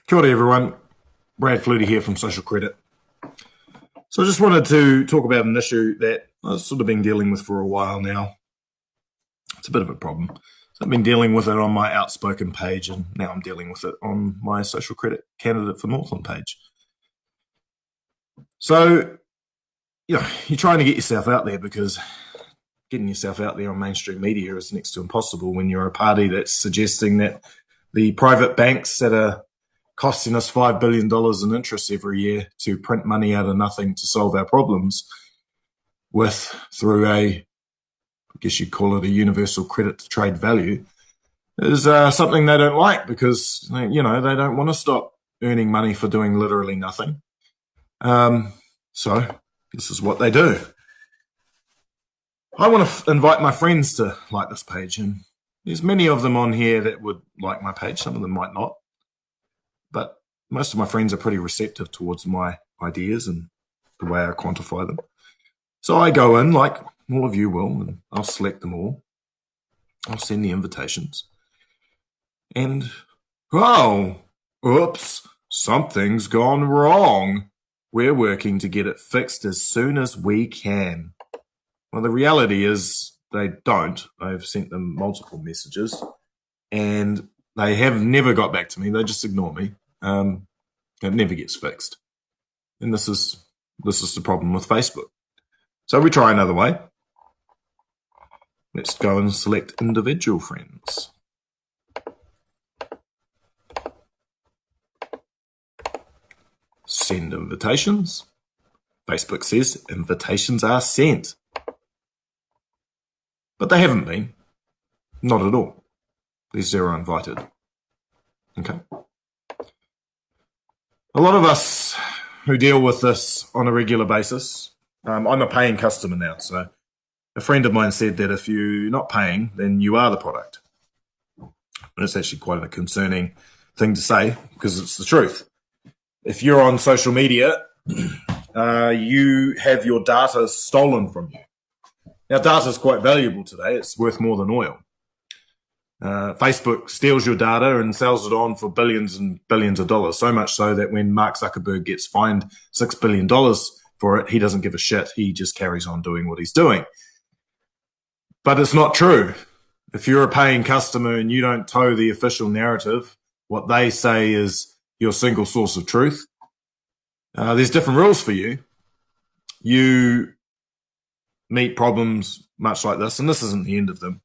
Kia ora, everyone. Brad Flutie here from Social Credit. So I just wanted to talk about an issue that I've sort of been dealing with for a while now. It's a bit of a problem. So I've been dealing with it on my Outspoken page, and now I'm dealing with it on my Social Credit Candidate for Northland page. So, you're trying to get yourself out there, because getting yourself out there on mainstream media is next to impossible when you're a party that's suggesting that the private banks that are costing us $5 billion in interest every year to print money out of nothing to solve our problems through I guess you'd call it a universal credit to trade value, is something they don't like, because, they don't want to stop earning money for doing literally nothing. So this is what they do. I want to invite my friends to like this page, and there's many of them on here that would like my page. Some of them might not. But most of my friends are pretty receptive towards my ideas and the way I quantify them. So I go in, like all of you will, and I'll select them all. I'll send the invitations. And, oops, something's gone wrong. We're working to get it fixed as soon as we can. Well, the reality is they don't. I've sent them multiple messages, and they have never got back to me. They just ignore me. It never gets fixed. And this is the problem with Facebook. So we try another way. Let's go and select individual friends. Send invitations. Facebook says invitations are sent. But they haven't been. Not at all. There's 0 invited. Okay. A lot of us who deal with this on a regular basis, I'm a paying customer now, so a friend of mine said that if you're not paying, then you are the product. And it's actually quite a concerning thing to say, because it's the truth. If you're on social media, you have your data stolen from you. Now, data is quite valuable today. It's worth more than oil. Facebook steals your data and sells it on for billions and billions of dollars, so much so that when Mark Zuckerberg gets fined $6 billion for it, he doesn't give a shit. He just carries on doing what he's doing. But it's not true. If you're a paying customer and you don't toe the official narrative, what they say is your single source of truth, there's different rules for you. You meet problems much like this, and this isn't the end of them.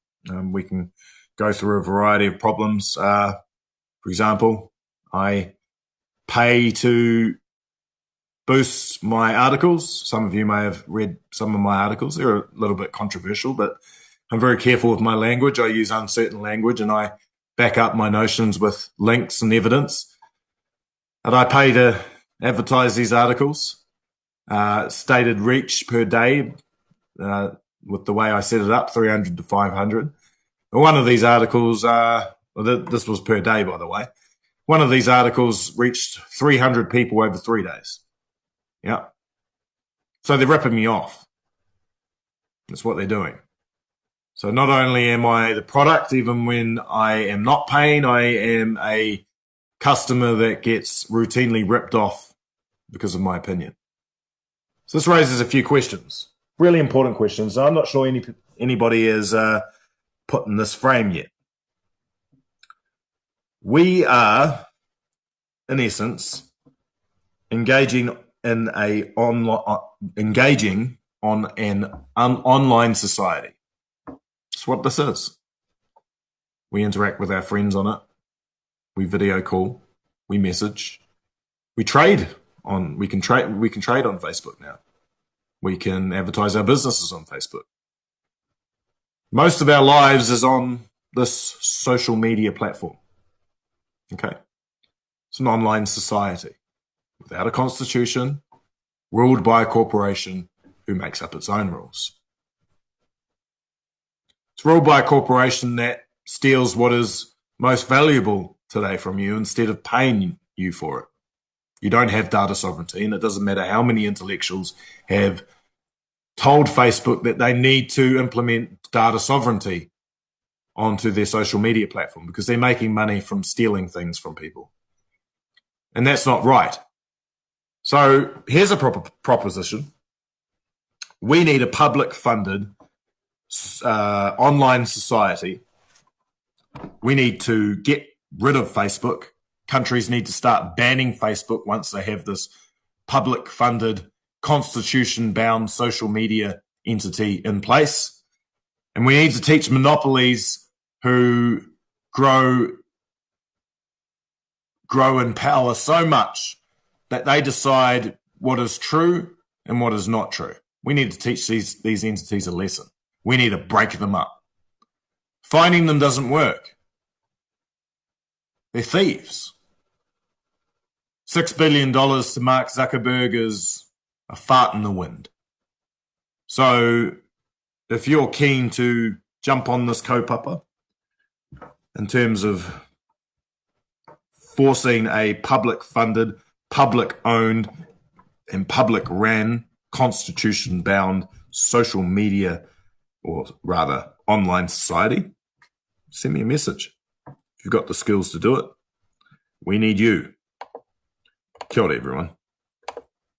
We can go through a variety of problems. For example, I pay to boost my articles. Some of you may have read some of my articles. They're a little bit controversial, but I'm very careful with my language. I use uncertain language, and I back up my notions with links and evidence. And I pay to advertise these articles. Stated reach per day, with the way I set it up, 300 to 500. One of these articles, this was per day, by the way. One of these articles reached 300 people over 3 days. Yeah. So they're ripping me off. That's what they're doing. So not only am I the product, even when I am not paying, I am a customer that gets routinely ripped off because of my opinion. So this raises a few questions, really important questions. I'm not sure anybody is put in this frame yet. We are, in essence, engaging on an online society. That's what this is. We interact with our friends on it. We video call. We message. We trade on. We can trade on Facebook now. We can advertise our businesses on Facebook. Most of our lives is on this social media platform. Okay. It's an online society without a constitution, ruled by a corporation who makes up its own rules. It's ruled by a corporation that steals what is most valuable today from you instead of paying you for it. You don't have data sovereignty, and it doesn't matter how many intellectuals have told Facebook that they need to implement data sovereignty onto their social media platform, because they're making money from stealing things from people. And that's not right. So here's a proposition. We need a public-funded online society. We need to get rid of Facebook. Countries need to start banning Facebook once they have this public-funded, constitution-bound social media entity in place. And we need to teach monopolies who grow in power so much that they decide what is true and what is not true. We need to teach these entities a lesson. We need to break them up. Finding them doesn't work. They're thieves. $6 billion to Mark Zuckerberg is a fart in the wind. So if you're keen to jump on this kaupapa in terms of forcing a public-funded, public-owned, and public-ran, constitution-bound social media, or rather online society, send me a message. If you've got the skills to do it, we need you. Kia ora, everyone.